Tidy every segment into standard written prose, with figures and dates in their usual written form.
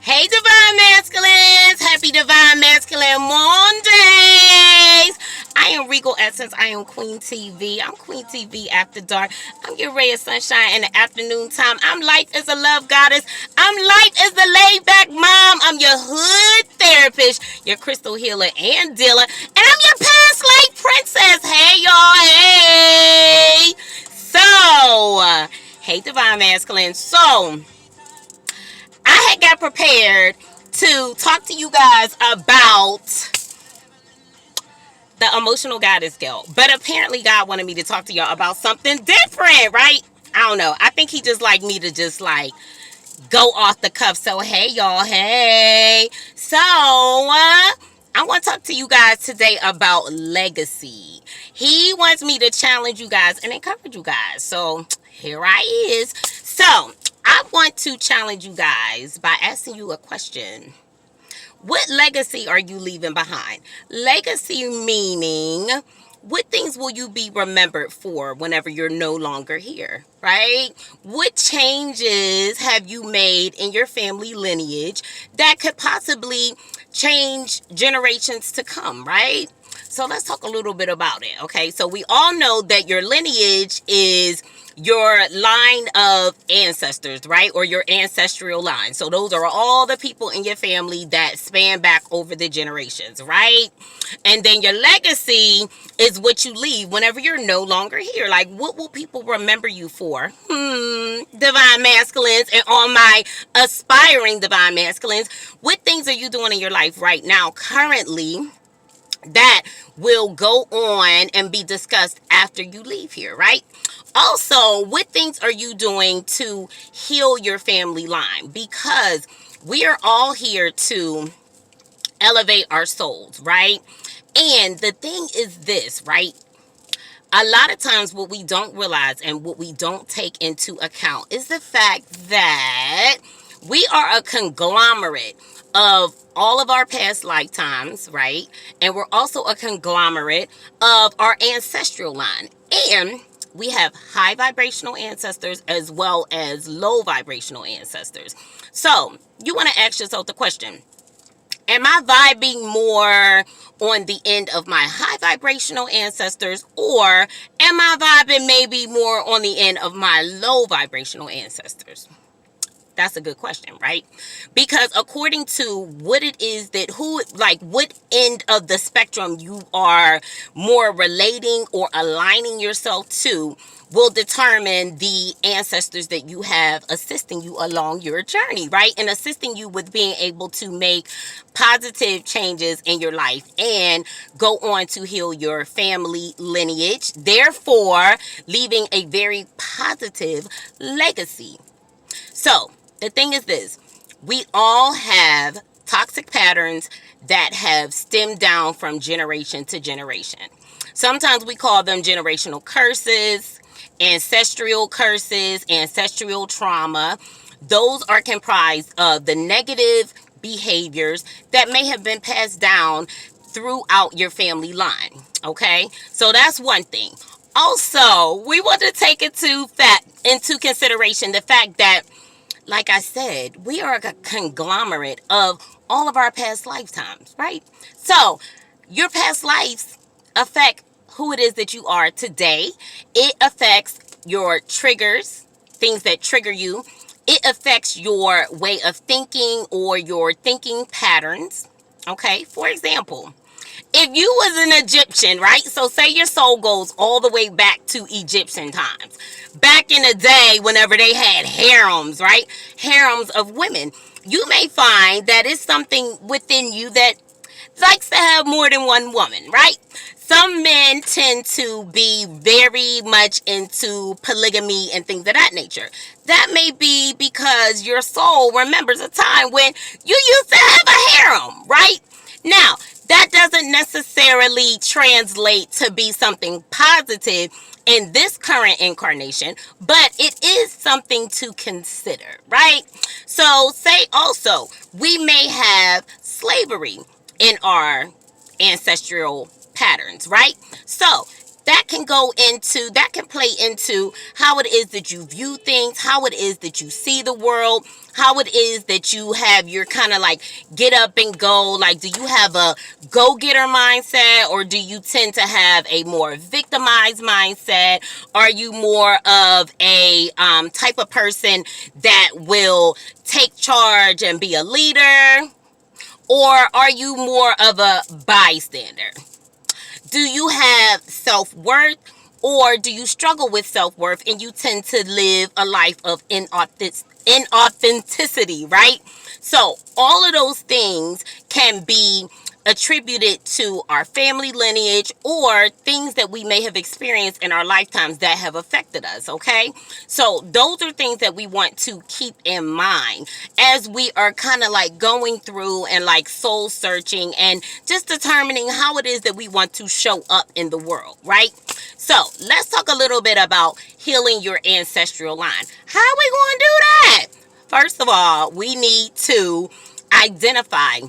Hey, Divine Masculines! Happy Divine Masculine Mondays! I am Regal Essence. I am Queen TV. I'm Queen TV After Dark. I'm your ray of sunshine in the afternoon time. I'm life as a love goddess. I'm life as the laid-back mom. I'm your hood therapist, your crystal healer and dealer. And I'm your past life princess. Hey, y'all. Hey! Hey, Divine Masculine. I had got prepared to talk to you guys about the emotional goddess guilt. But apparently God wanted me to talk to y'all about something different, right? I don't know. I think he just like me to just like go off the cuff. So, hey, y'all. Hey. I want to talk to you guys today about legacy. He wants me to challenge you guys and encourage you guys. So, here I is. I want to challenge you guys by asking you a question. What legacy are you leaving behind? Legacy meaning, what things will you be remembered for whenever you're no longer here, right? What changes have you made in your family lineage that could possibly change generations to come, right? So let's talk a little bit about it, okay? So we all know that your lineage is your line of ancestors, right? Or your ancestral line. So those are all the people in your family that span back over the generations, right? And then your legacy is what you leave whenever you're no longer here. Like, what will people remember you for? Divine masculines and all my aspiring divine masculines, what things are you doing in your life right now, currently, that will go on and be discussed after you leave here, right? Also, what things are you doing to heal your family line? Because we are all here to elevate our souls, right? And the thing is this, right? A lot of times what we don't realize and what we don't take into account is the fact that we are a conglomerate of all of our past lifetimes, right? And we're also a conglomerate of our ancestral line. And we have high vibrational ancestors as well as low vibrational ancestors. So you want to ask yourself the question, am I vibing more on the end of my high vibrational ancestors, or am I vibing maybe more on the end of my low vibrational ancestors? That's a good question, right? Because according to what it is that what end of the spectrum you are more relating or aligning yourself to will determine the ancestors that you have assisting you along your journey, right? And assisting you with being able to make positive changes in your life and go on to heal your family lineage, therefore leaving a very positive legacy. So, the thing is this, we all have toxic patterns that have stemmed down from generation to generation. Sometimes we call them generational curses, ancestral trauma. Those are comprised of the negative behaviors that may have been passed down throughout your family line, okay? So that's one thing. Also, we want to take into consideration the fact that, like I said, we are a conglomerate of all of our past lifetimes, right? So your past lives affect who it is that you are today. It affects your triggers, things that trigger you. It affects your way of thinking or your thinking patterns, okay? For example, if you was an Egyptian, right? So say your soul goes all the way back to Egyptian times. Back in the day, whenever they had harems, right? Harems of women. You may find that it's something within you that likes to have more than one woman, right? Some men tend to be very much into polygamy and things of that nature. That may be because your soul remembers a time when you used to have a harem, right? Now, that doesn't necessarily translate to be something positive in this current incarnation, but it is something to consider, right? So say also, we may have slavery in our ancestral patterns, right? So that can go into, that can play into how it is that you view things, how it is that you see the world, how it is that you have your kind of like get up and go. Like, do you have a go-getter mindset, or do you tend to have a more victimized mindset? Are you more of a type of person that will take charge and be a leader? Or are you more of a bystander? Do you have self-worth, or do you struggle with self-worth and you tend to live a life of inauthenticity, right? So all of those things can be attributed to our family lineage or things that we may have experienced in our lifetimes that have affected us, okay? So those are things that we want to keep in mind as we are kind of like going through and like soul searching and just determining how it is that we want to show up in the world, right? So let's talk a little bit about healing your ancestral line. How are we going to do that? First of all, we need to identify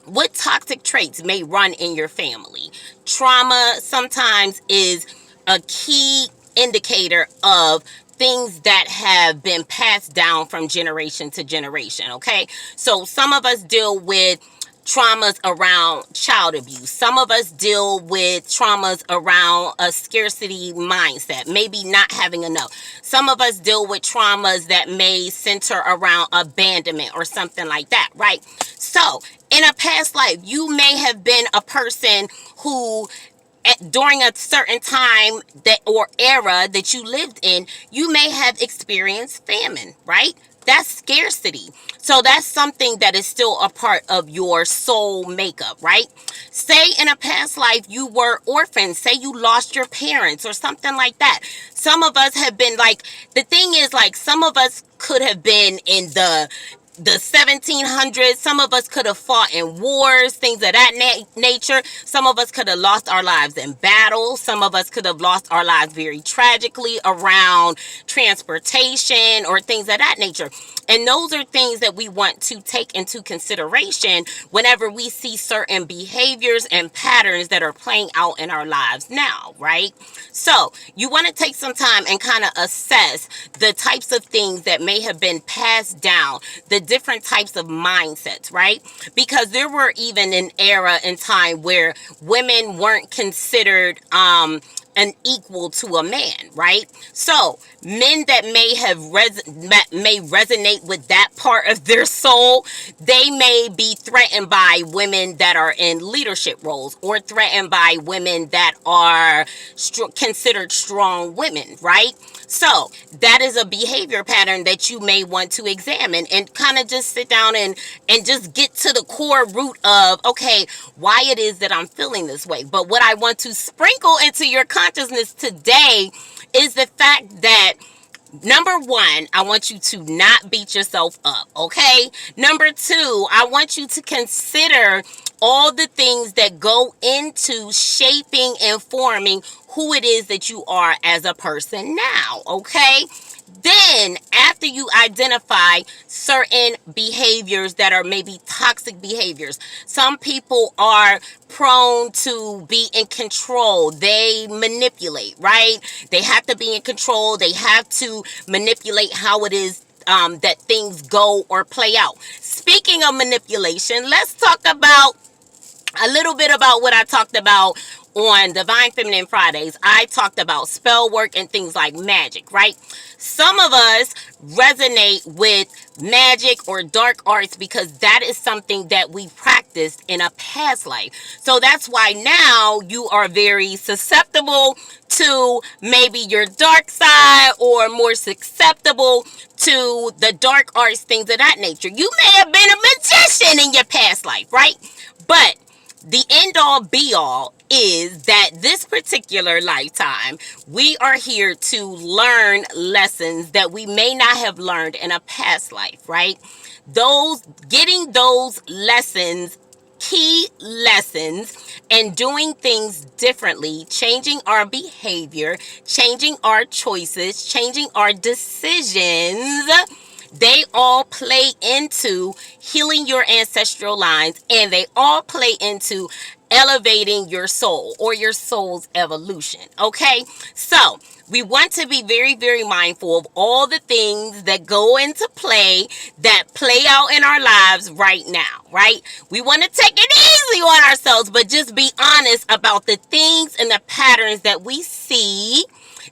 what toxic traits may run in your family. Trauma sometimes is a key indicator of things that have been passed down from generation to generation, okay? So some of us deal with traumas around child abuse. Some of us deal with traumas around a scarcity mindset, maybe not having enough. Some of us deal with traumas that may center around abandonment or something like that, right? So in a past life, you may have been a person who during a certain time that or era that you lived in, you may have experienced famine, right? That's scarcity. So that's something that is still a part of your soul makeup, right? Say in a past life you were orphaned. Say you lost your parents or something like that. Some of us have been like, the thing is like, some of us could have been in the 1700s. Some of us could have fought in wars, things of that nature. Some of us could have lost our lives in battle. Some of us could have lost our lives very tragically around transportation or things of that nature. And those are things that we want to take into consideration whenever we see certain behaviors and patterns that are playing out in our lives now, right? So you want to take some time and kind of assess the types of things that may have been passed down, the different types of mindsets, right? Because there were even an era in time where women weren't considered an equal to a man, right? So men that may have may resonate with that part of their soul, they may be threatened by women that are in leadership roles, or threatened by women that are considered strong women, right? So that is a behavior pattern that you may want to examine and kind of just sit down and just get to the core root of, okay, why it is that I'm feeling this way. But what I want to sprinkle into your consciousness today is the fact that, number one, I want you to not beat yourself up, okay? Number two, I want you to consider all the things that go into shaping and forming who it is that you are as a person now, okay? Then, after you identify certain behaviors that are maybe toxic behaviors, some people are prone to be in control. They manipulate, right? They have to be in control. They have to manipulate how it is that things go or play out. Speaking of manipulation, let's talk about a little bit about what I talked about on Divine Feminine Fridays. I talked about spell work and things like magic, right? Some of us resonate with magic or dark arts because that is something that we practiced in a past life. So that's why now you are very susceptible to maybe your dark side, or more susceptible to the dark arts, things of that nature. You may have been a magician in your past life, right? But the end all be all is that this particular lifetime, we are here to learn lessons that we may not have learned in a past life, right? Getting those lessons, key lessons, and doing things differently, changing our behavior, changing our choices, changing our decisions. they all play into healing your ancestral lines, and they all play into elevating your soul or your soul's evolution. Okay, so we want to be very, very mindful of all the things that go into play, that play out in our lives right now, right? We want to take it easy on ourselves, but just be honest about the things and the patterns that we see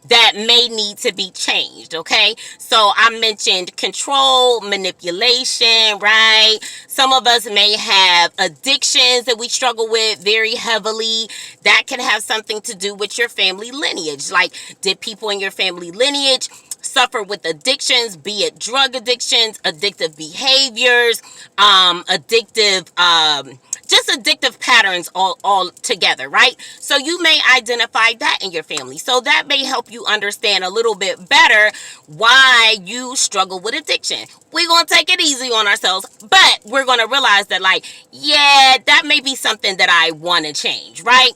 that may need to be changed. Okay, so I mentioned control, manipulation, right? Some of us may have addictions that we struggle with very heavily. That can have something to do with your family lineage. Like, did people in your family lineage suffer with addictions, be it drug addictions, addictive behaviors, just addictive patterns all together, right? So you may identify that in your family. So that may help you understand a little bit better why you struggle with addiction. We're going to take it easy on ourselves, but we're going to realize that, like, yeah, that may be something that I want to change, right?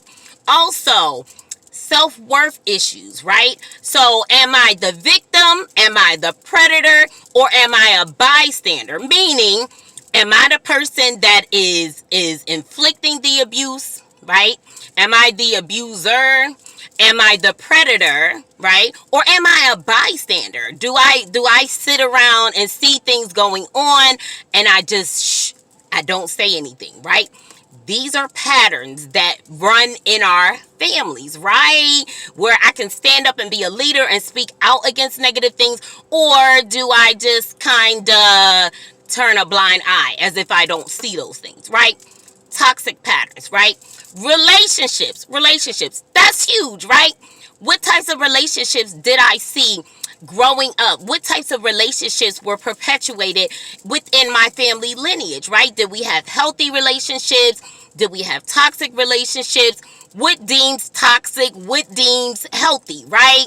Also, self-worth issues, right? So am I the victim? Am I the predator? Or am I a bystander? Meaning, am I the person that is inflicting the abuse, right? Am I the abuser? Am I the predator, right? Or am I a bystander? Do I sit around and see things going on and I don't say anything, right? These are patterns that run in our families, right? Where I can stand up and be a leader and speak out against negative things, or do I just kind of turn a blind eye as if I don't see those things, right? Toxic patterns, right? Relationships, that's huge, right? What types of relationships did I see growing up? What types of relationships were perpetuated within my family lineage, right? Did we have healthy relationships? Did we have toxic relationships? What deems toxic? What deems healthy, right?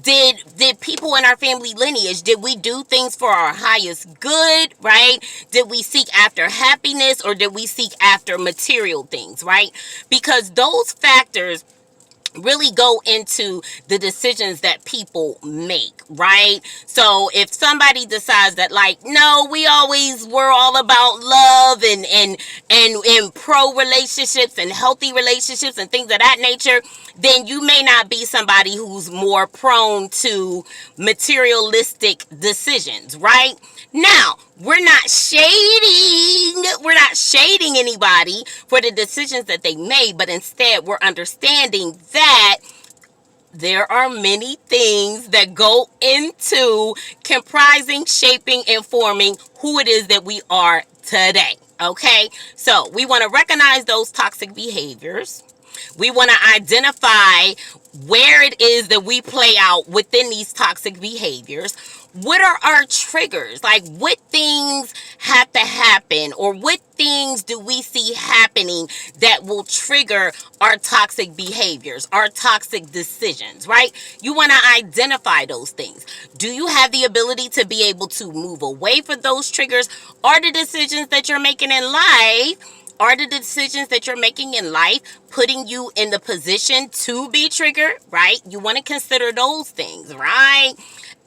Did people in our family lineage, did we do things for our highest good, right? Did we seek after happiness, or did we seek after material things, right? Because those factors really go into the decisions that people make, right? So if somebody decides that, like, no, we always were all about love and pro relationships and healthy relationships and things of that nature, then you may not be somebody who's more prone to materialistic decisions, right? Now, we're not shading anybody for the decisions that they made, but instead we're understanding that there are many things that go into comprising, shaping, and forming who it is that we are today. Okay, so we want to recognize those toxic behaviors. We want to identify where it is that we play out within these toxic behaviors. What are our triggers? Like, what things have to happen, or what things do we see happening that will trigger our toxic behaviors, our toxic decisions, right? You want to identify those things. Do you have the ability to be able to move away from those triggers? Are the decisions that you're making in life putting you in the position to be triggered, right? You want to consider those things, right?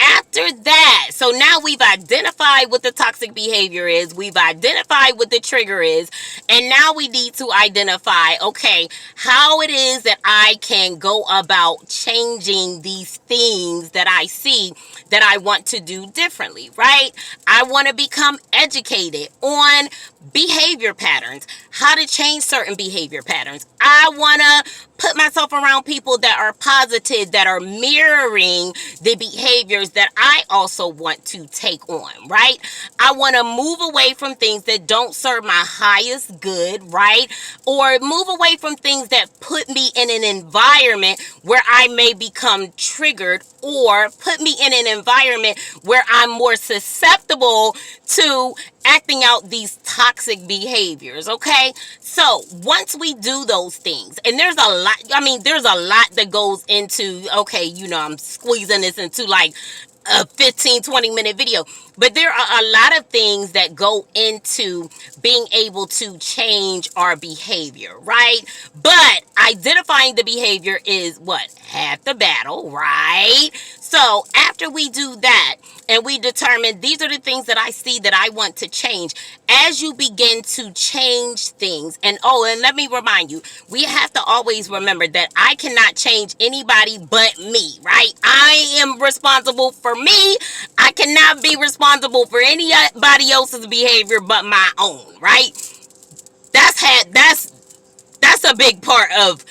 After that, so now we've identified what the toxic behavior is, we've identified what the trigger is, and now we need to identify, okay, how it is that I can go about changing these things that I see that I want to do differently, right? I want to become educated on behavior patterns, how to change certain behavior patterns. I want to put myself around people that are positive, that are mirroring the behaviors that I also want to take on, right? I want to move away from things that don't serve my highest good, right? Or move away from things that put me in an environment where I may become triggered, or put me in an environment where I'm more susceptible to acting out these toxic behaviors, okay? So once we do those things, and there's a lot that goes into, okay, I'm squeezing this into like a 15-20 minute video, But there are a lot of things that go into being able to change our behavior, right? But identifying the behavior is what? Half the battle, right? So after we do that and we determine these are the things that I see that I want to change, as you begin to change things, and let me remind you, we have to always remember that I cannot change anybody but me, right? I am responsible for me. I cannot be responsible for anybody else's behavior but my own, right? That's a big part of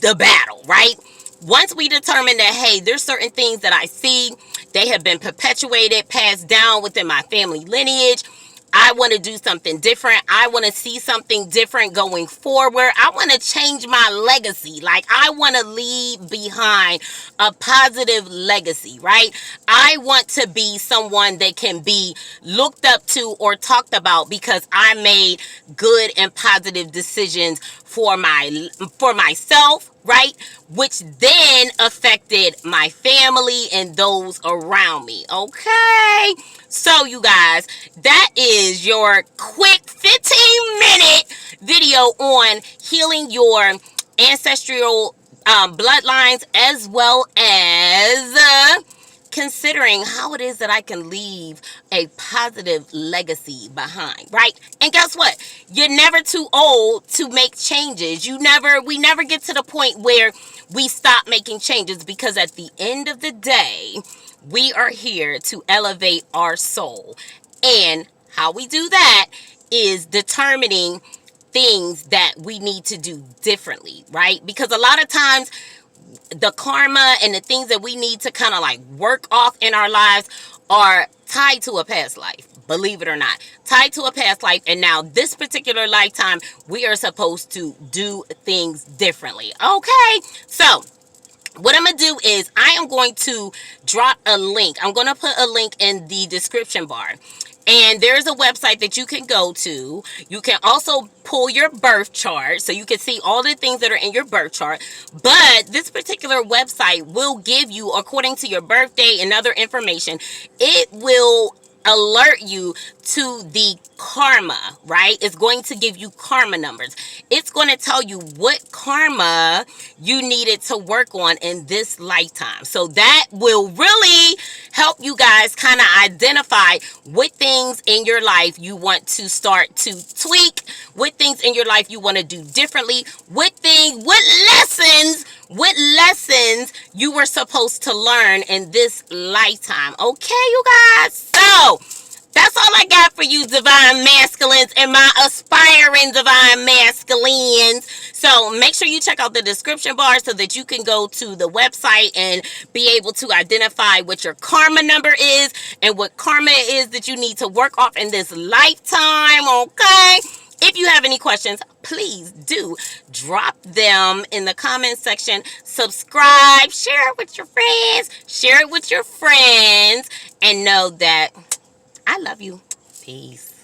the battle, right? Once we determine that, hey, there's certain things that I see, they have been perpetuated, passed down within my family lineage. I want to do something different. I want to see something different going forward. I want to change my legacy. Like, I want to leave behind a positive legacy, right? I want to be someone that can be looked up to or talked about because I made good and positive decisions for myself, right? Which then affected my family and those around me. Okay? So you guys, that is your quick 15-minute video on healing your ancestral bloodlines, as well as considering how it is that I can leave a positive legacy behind, right? And guess what? You're never too old to make changes. We never get to the point where we stop making changes, because at the end of the day, we are here to elevate our soul. And how we do that is determining things that we need to do differently, right? Because a lot of times the karma and the things that we need to kind of like work off in our lives are tied to a past life. Believe it or not, tied to a past life. And now this particular lifetime, we are supposed to do things differently. Okay, so what I'm going to do is I am going to drop a link. I'm going to put a link in the description bar. And there's a website that you can go to. You can also pull your birth chart so you can see all the things that are in your birth chart. But this particular website will give you, according to your birthday and other information, it will alert you to the karma, right? It's going to give you karma numbers. It's going to tell you what karma you needed to work on in this lifetime. So that will really help you guys kind of identify what things in your life you want to start to tweak, what things in your life you want to do differently, what lessons you were supposed to learn in this lifetime. Okay, you guys? So that's all I got for you, divine masculines and my aspiring divine masculines. So make sure you check out the description bar so that you can go to the website and be able to identify what your karma number is and what karma is that you need to work off in this lifetime. Okay? If you have any questions, please do drop them in the comment section. Subscribe, share it with your friends, and know that I love you. Peace.